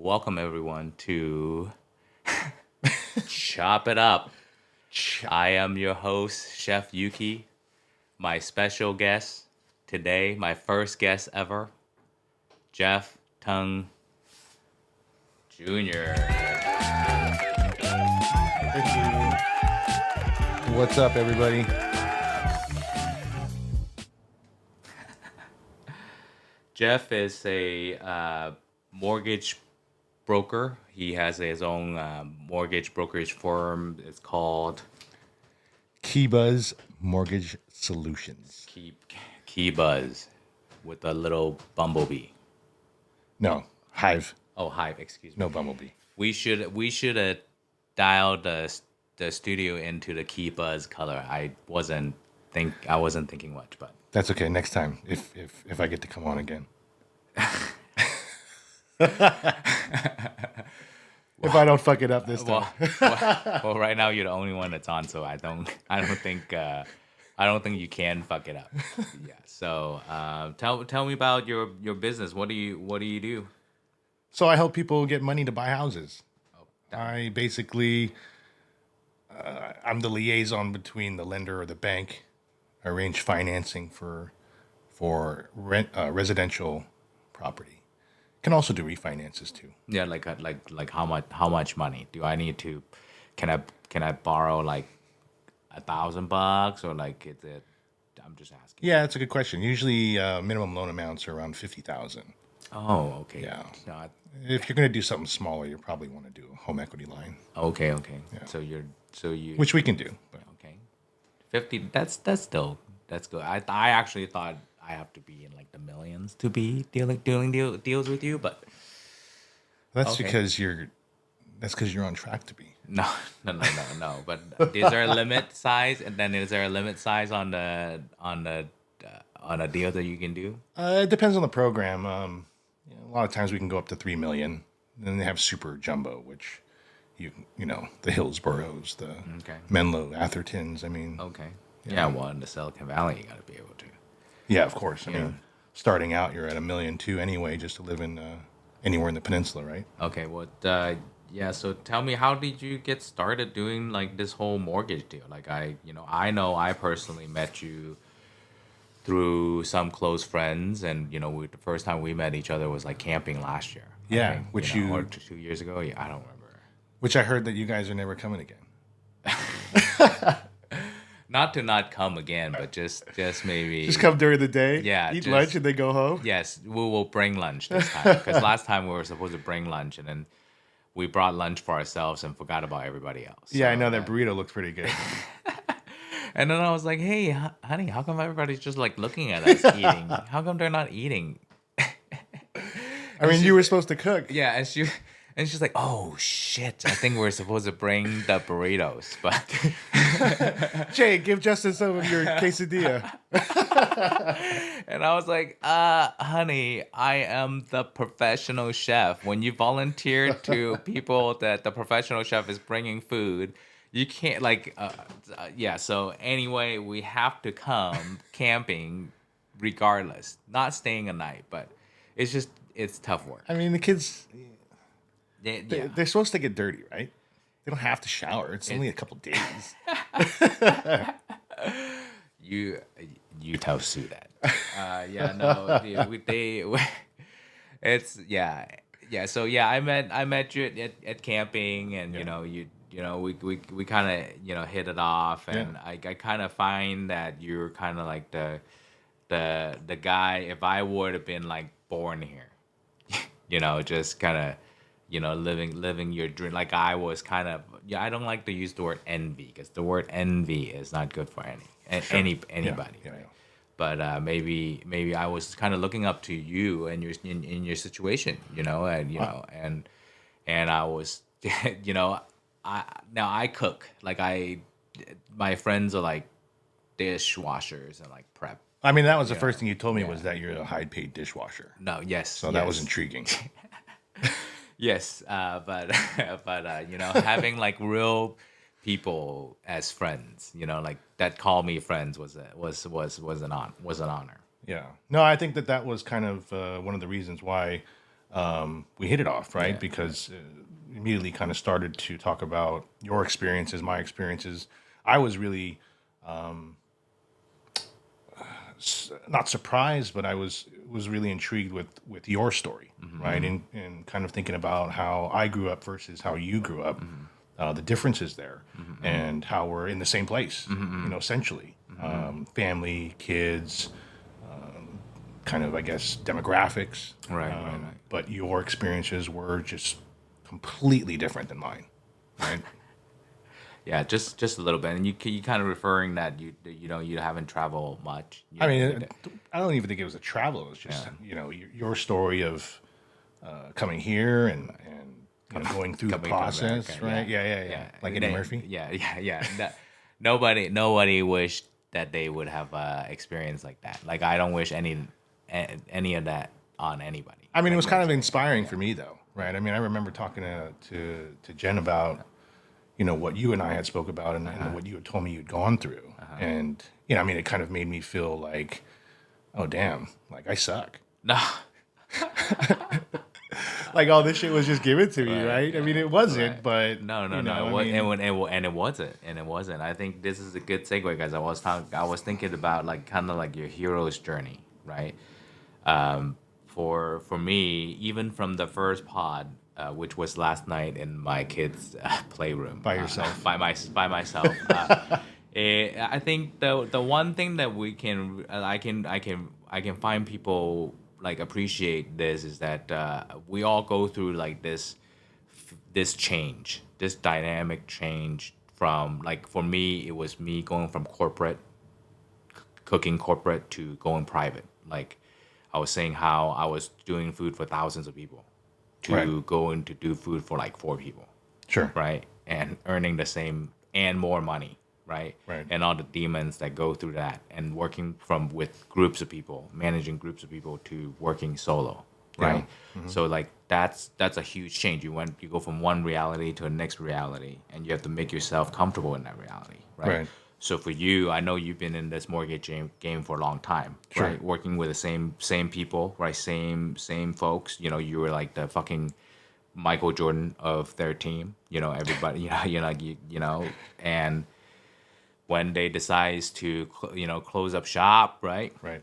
Welcome everyone to Chop It Up. I am your host, Chef Yuki. My special guest today, my first guest ever, Jeff Tung Jr. What's up, everybody? Jeff is a mortgage broker. He has his own mortgage brokerage firm. It's called Keybuzz Mortgage Solutions. Key Buzz with a little bumblebee. No, Hive. Oh, Hive, excuse me. No bumblebee. We should have dialed the studio into the Key Buzz color. I wasn't thinking much, but That's okay. Next time, if I get to come on again. If I don't fuck it up this time. well, right now you're the only one that's on, so I don't think you can fuck it up. Yeah. So tell me about your business. What do you do? So I help people get money to buy houses. Oh, I basically, I'm the liaison between the lender or the bank. I arrange financing for residential property. Can also do refinances too. Yeah, like how much money do I need to? Can I borrow like $1,000 or like is it? I'm just asking. Yeah, that's a good question. Usually, minimum loan amounts are around 50,000. Oh, okay. Yeah. No, If you're going to do something smaller, you probably want to do a home equity line, okay. Yeah. So you which we can do. But okay. 50. That's good. I actually thought I have to be in like the millions to be dealing deals with you, but that's Okay. because you're on track to be. no. But is there a limit size, and then is there a limit size on the on a deal that you can do? It depends on the program. A lot of times we can go up to 3 million. Then they have super jumbo, which the Hillsboroughs, the Okay. Menlo Athertons. I mean, Okay. Yeah. Well, in the Silicon Valley, you got to be able to. yeah, of course. I Yeah. mean, starting out, you're at $1.2 million anyway, just to live in anywhere in the peninsula, right? Okay. What? Yeah. So tell me, how did you get started doing like this whole mortgage deal? Like I know I personally met you through some close friends, and the first time we met each other was like camping last year. I Yeah, think, which or you- 2 years ago. Yeah, I don't remember. Which I heard that you guys are never coming again. Not to not come again, but just maybe. Just come during the day, Yeah, eat just- lunch, and then go home. Yes, we will bring lunch this time because last time we were supposed to bring lunch, and then we brought lunch for ourselves and forgot about everybody else. Yeah, I So, know that burrito looks pretty good. And then I was like, "Hey, honey, how come everybody's just like looking at us eating? How come they're not eating?" I mean, you were supposed to cook. Yeah, and she's like, "Oh shit! I think we're supposed to bring the burritos, but." Jay, give Justin some of your quesadilla. And I was like, honey, I am the professional chef. When you volunteer to people that the professional chef is bringing food, you can't yeah. So anyway, we have to come camping regardless, not staying a night, but it's tough work. I mean, the kids, Yeah. they're supposed to get dirty, right? They don't have to shower. It's only a couple days. You tell Sue that. Yeah, no, it's yeah. So yeah, I met you at camping, and we kind of hit it off, and Yeah. I kind of find that you're kind of like the guy. If I would have been like born here, just kind of. Living your dream. Like I was kind of, I don't like to use the word envy because the word envy is not good for anybody. Yeah, Right? yeah. But maybe I was kind of looking up to you and in your situation, and I was, I cook. Like my friends are like dishwashers and like prep. I mean, that was the first thing you told me was that you're a high-paid dishwasher. No, yes. So that was intriguing. Yes, but having like real people as friends, like that call me friends was an honor. Yeah. No, I think that was kind of one of the reasons why we hit it off, right? Yeah. Because immediately kind of started to talk about your experiences, my experiences. I was really not surprised, but I was really intrigued with your story, right? And kind of thinking about how I grew up versus how you grew up, the differences there, and how we're in the same place, essentially, family, kids, kind of, I guess, demographics. Right. But your experiences were just completely different than mine, right? Yeah, just a little bit, and you kind of referring that you haven't traveled much. I mean, You did- I don't even think it was a travel. It was just, yeah, your story of coming here and going through the coming to America. process, right? Yeah. Like Eddie Murphy. Yeah. Nobody wished that they would have experience like that. Like I don't wish any of that on anybody. I mean, it Like was kind of that's- inspiring for me, though, right? I mean, I remember talking to Jen about, what you and I had spoke about and what you had told me you'd gone through. And, I mean, it kind of made me feel like, oh, damn, like I suck. no, Like all this shit was just given to me, right? I mean, it wasn't, right. but No. I It was, mean, and it wasn't. And it wasn't. I think this is a good segue, guys. I was thinking about like kind of like your hero's journey, right? For me, even from the first pod, which was last night in my kids' playroom, By yourself. by myself. I think the one thing that I can find people like appreciate this is that we all go through like this change, this dynamic change from like for me it was me going from corporate cooking corporate to going private. Like I was saying how I was doing food for thousands of people to Right. going to do food for like 4 people, Sure. right? And earning the same and more money, right? Right. And all the demons that go through that and working from with groups of people, managing groups of people to working solo, right? So like that's a huge change. You go from one reality to the next reality and you have to make yourself comfortable in that reality, right? Right. So for you, I know you've been in this mortgage game for a long time, Sure. right? Working with the same people, right? Same folks. You were like the fucking Michael Jordan of their team. Everybody. And when they decides to close up shop, right? Right.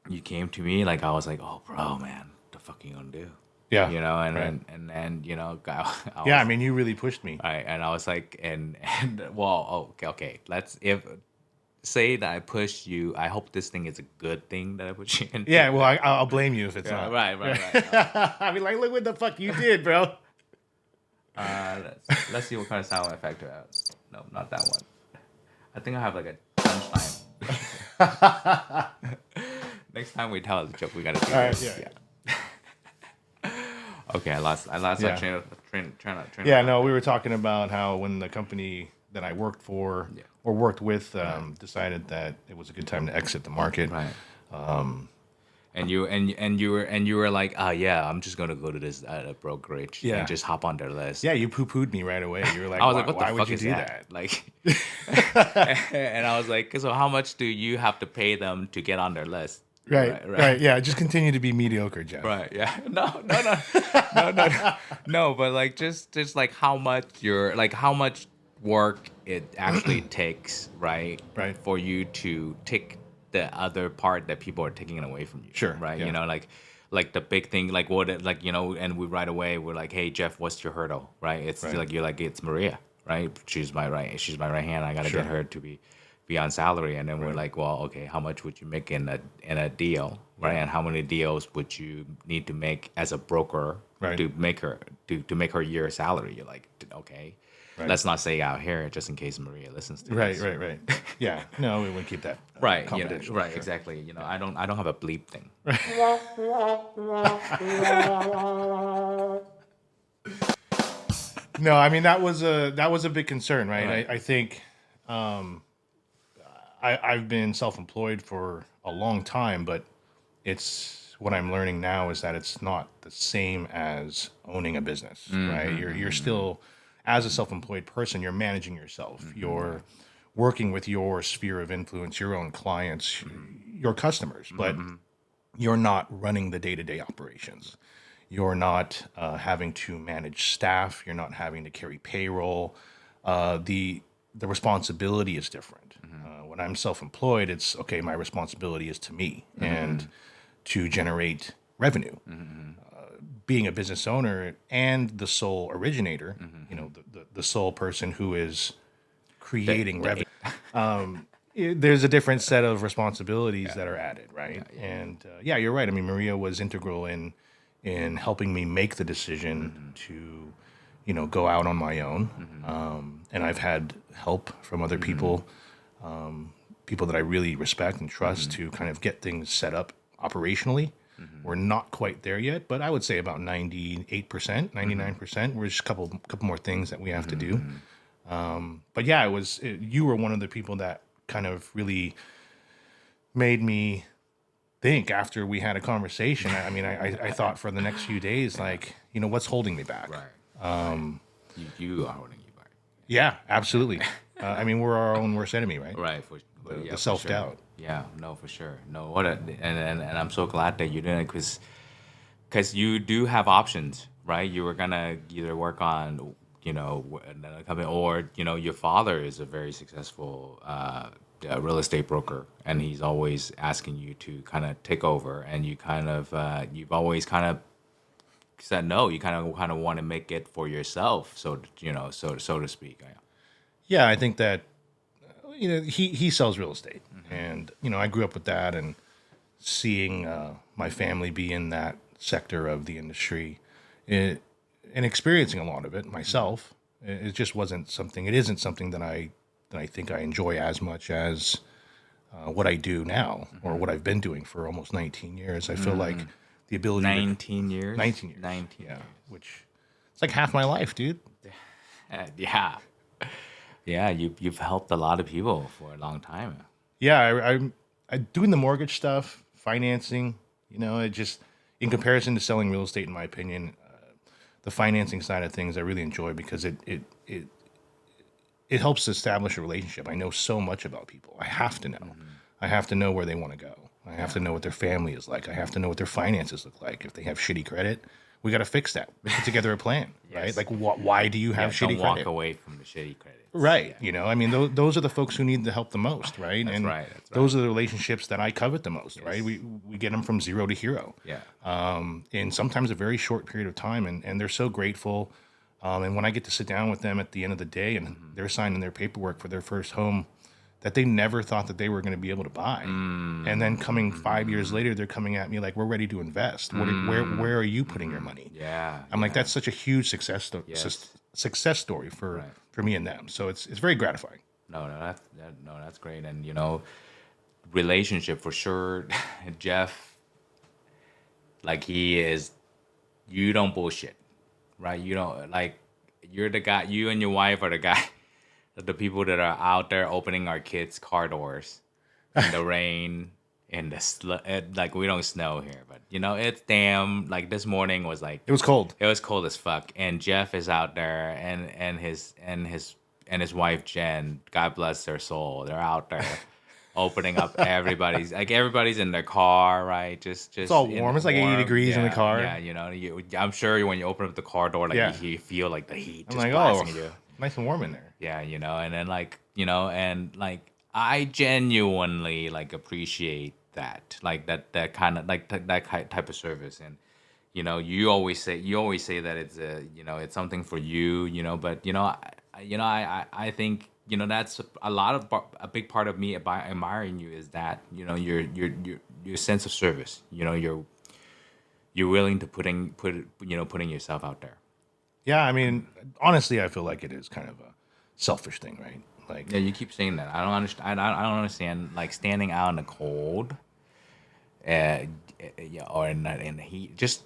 You came to me like I was like, oh, bro, man, what the fuck you gonna do? Yeah. And right. then I Yeah. I was, mean, you really pushed me. right, and I was like, and well, okay, let's if say that I pushed you. I hope this thing is a good thing that I put you into. Yeah. Well, I'll blame you if it's Yeah, not. right. I mean, like, look what the fuck you did, bro. Let's see what kind of sound effect I have. No, not that one. I think I have like a punchline. Next time we tell the joke, we gotta do All right, this. yeah. Okay, I lost Yeah. that train. Yeah. No, we were talking about how when the company that I worked for Yeah. or worked with decided that it was a good time to exit the market. Right. And you were like, oh yeah, I'm just gonna go to this brokerage Yeah. and just hop on their list. Yeah, you poo-pooed me right away. You were like, I was like, what why the would fuck you is do that? that? Like, and I was like, so how much do you have to pay them to get on their list? Right. Yeah, just continue to be mediocre, Jeff. Right. Yeah. No. No. But like, just like how much work it actually takes, right? Right. For you to take the other part that people are taking away from you. Sure, Right. yeah. Like the big thing, like and we right away we're like, hey Jeff, what's your hurdle? Right. It's Right. like you're like it's Maria, right? She's my right hand. I gotta Sure. get her to be on salary, and then we're like, well, okay, how much would you make in a deal, right? Yeah. And how many deals would you need to make as a broker Right. to make her year salary? You're like, okay, Right. let's not say out here just in case Maria listens to Right. this. Yeah. No, we wouldn't keep that Right, confidential. right, Sure. exactly. I don't have a bleep thing. No, I mean that was a big concern, right? Right. I think I've been self-employed for a long time, but it's what I'm learning now is that it's not the same as owning a business, right? You're still, as a self-employed person, you're managing yourself. You're working with your sphere of influence, your own clients, your customers, but you're not running the day-to-day operations. You're not having to manage staff. You're not having to carry payroll. The responsibility is different. When I'm self-employed, it's okay. My responsibility is to me and to generate revenue. Being a business owner and the sole originator, the sole person who is creating revenue, there's a different set of responsibilities that are added, right? And yeah, you're right. I mean, Maria was integral in helping me make the decision to, go out on my own. And I've had help from other people, people that I really respect and trust to kind of get things set up operationally. We're not quite there yet, but I would say about 98%, 99%. We're just a couple more things that we have to do. But yeah, you were one of the people that kind of really made me think after we had a conversation. I mean, I thought for the next few days, like, what's holding me back? Right. You are holding you back. Yeah, absolutely. I mean, we're our own worst enemy, right? Right. The self-doubt. Sure. Yeah. No, for sure. No. And I'm so glad that you didn't, because you do have options, right? You were gonna either work on, another company, or your father is a very successful real estate broker, and he's always asking you to kind of take over, and you've always kind of said no. You kind of want to make it for yourself, so to speak. Yeah. Yeah, I think that he sells real estate, and I grew up with that, and seeing my family be in that sector of the industry, and experiencing a lot of it myself, it just wasn't something. It isn't something that I think I enjoy as much as what I do now, or what I've been doing for almost 19 years. I feel like the ability 19 years. 19 years, 19 yeah, years. which it's like half my life, dude. Yeah. Yeah, you've helped a lot of people for a long time. Yeah, I'm doing the mortgage stuff, financing. It just, in comparison to selling real estate, in my opinion, the financing side of things I really enjoy, because it helps establish a relationship. I know so much about people. I have to know. I have to know where they want to go. I have to know what their family is like. I have to know what their finances look like. If they have shitty credit, we got to fix that. Put together a plan, right? Like, why do you have shitty don't credit? walk away from the shitty credit. Right. I mean, those are the folks who need the help the most, right? That's and right. those are the relationships that I covet the most, right? We get them from zero to hero. Yeah. In sometimes a very short period of time. And they're so grateful. And when I get to sit down with them at the end of the day, and they're signing their paperwork for their first home that they never thought that they were going to be able to buy. And then coming 5 years later, they're coming at me like, we're ready to invest. Where are you putting your money? Yeah. I'm like, that's such a huge success story for me and them. So it's very gratifying. No, that's great. And relationship for sure. Jeff, like, he is, you don't bullshit, right? You don't, like, you're the guy. You and your wife are the people that are out there opening our kids' car doors in the rain, in the like, we don't snow here, but it's damn, like, this morning was like, It was cold. It was cold as fuck, and Jeff is out there, and his wife Jen, God bless their soul, they're out there opening up everybody's in their car, right? Just It's all warm. It's like 80 degrees in the car. Yeah, I'm sure when you open up the car door, like, you feel like the heat I'm just like, blasting you. nice and warm in there. Yeah, and then, like, and like, I genuinely, like, appreciate that, like, that kind of, like, that type of service. And you always say that it's it's something for you, but I think that's a big part of me admiring you, is that your sense of service. You're willing to putting yourself out there. Yeah, I mean, honestly, I feel like it is kind of a selfish thing, right? Like, Yeah, you keep saying that. I don't understand. I don't understand, like, standing out in the cold, or in the heat. Just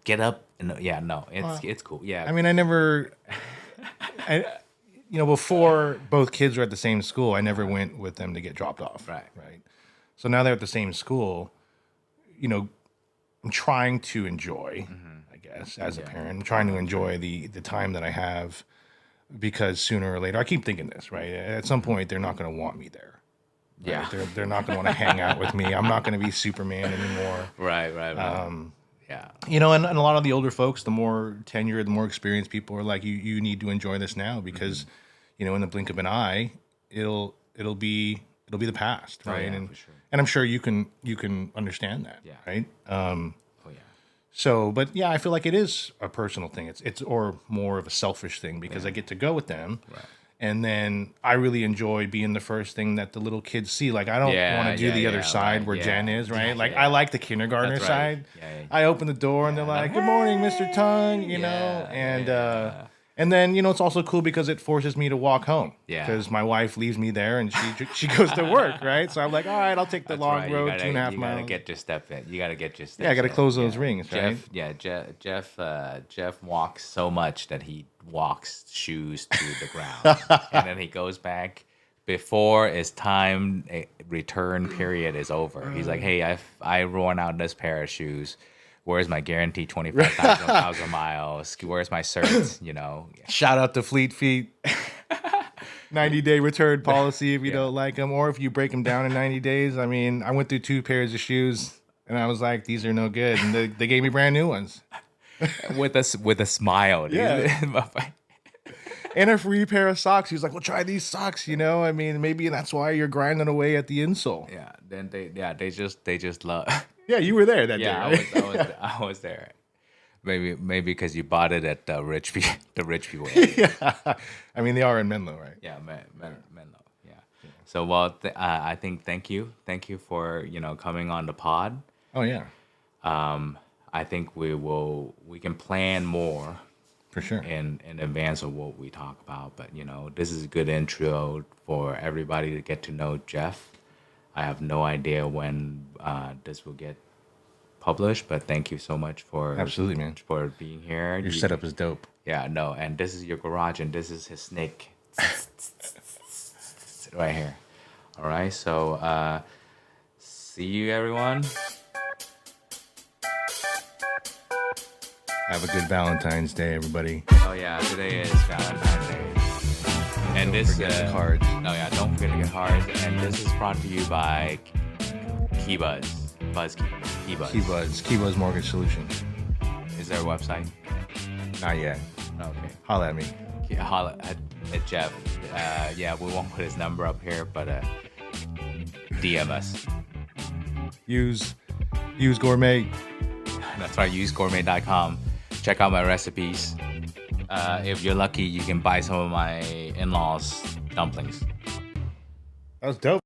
get up and no, it's cool. Yeah. I mean, before both kids were at the same school, I never went with them to get dropped off. Right. Right. So now they're at the same school. I'm trying to enjoy, I guess, as a parent. I'm trying to enjoy the time that I have, because sooner or later, I keep thinking this, right? At some point, they're not going to want me there. Right? Yeah. They're not going to want to hang out with me. I'm not going to be Superman anymore. Right. Yeah. And a lot of the older folks, the more tenured, the more experienced people are like, you need to enjoy this now because, in the blink of an eye, it'll be the past, right? yeah, and for sure. and I'm sure you can understand that, Yeah. right? Oh yeah. So, but yeah, I feel like it is a personal thing. It's or more of a selfish thing because I get to go with them. Right. And then I really enjoy being the first thing that the little kids see. Like, I don't want to do the other side right, where Jen is, right? Yeah, Like, yeah. I like the kindergartner That's right. side. Yeah. I open the door and they're like, "Good morning, Mr. Tung," and then it's also cool because it forces me to walk home. Yeah. Because my wife leaves me there and she goes to work, right? So I'm like, all right, I'll take the That's long right. road, You gotta, 2.5 you miles. gotta get your step in. You gotta get your steps. Yeah, I gotta in. close those rings, right? Jeff walks so much that he walks shoes to the ground, and then he goes back before his time return period is over. He's like, "Hey, I worn out this pair of shoes. Where's my guaranteed 25,000 miles? Where's my certs? Shout out to Fleet Feet. 90-day return policy if you don't like them, or if you break them down in 90 days. I mean, I went through 2 pairs of shoes, and I was like, these are no good. And they gave me brand new ones. with a smile, dude. Yeah. And a free pair of socks. He was like, well, try these socks, I mean, maybe that's why you're grinding away at the insole. Yeah, then they just love. Yeah, you were there that day, Yeah, right? I was there. Maybe because you bought it at the rich people area. Yeah. I mean, they are in Menlo, right? Yeah, Menlo. Yeah. So I think thank you for coming on the pod. Oh yeah. I think we can plan more For sure. in advance of what we talk about. But this is a good intro for everybody to get to know Jeff. I have no idea when this will get published, but thank you so much for Absolutely, man. for being here. Your setup is dope. Yeah, no, and this is your garage, and this is his snake right here. All right, so see you, everyone. Have a good Valentine's Day, everybody. Oh yeah, today is Valentine's Day, and Don't forget the cards. Oh yeah, don't forget to get cards. And this is brought to you by Keybuzz. Keybuzz Mortgage Solutions. Is there a website? Not yet. Okay. Holla at me. Yeah, holla at Jeff. Yeah, we won't put his number up here, but DM us. Use Gourmet. That's right, usegourmet.com. Check out my recipes. If you're lucky, you can buy some of my in-laws' dumplings. That was dope.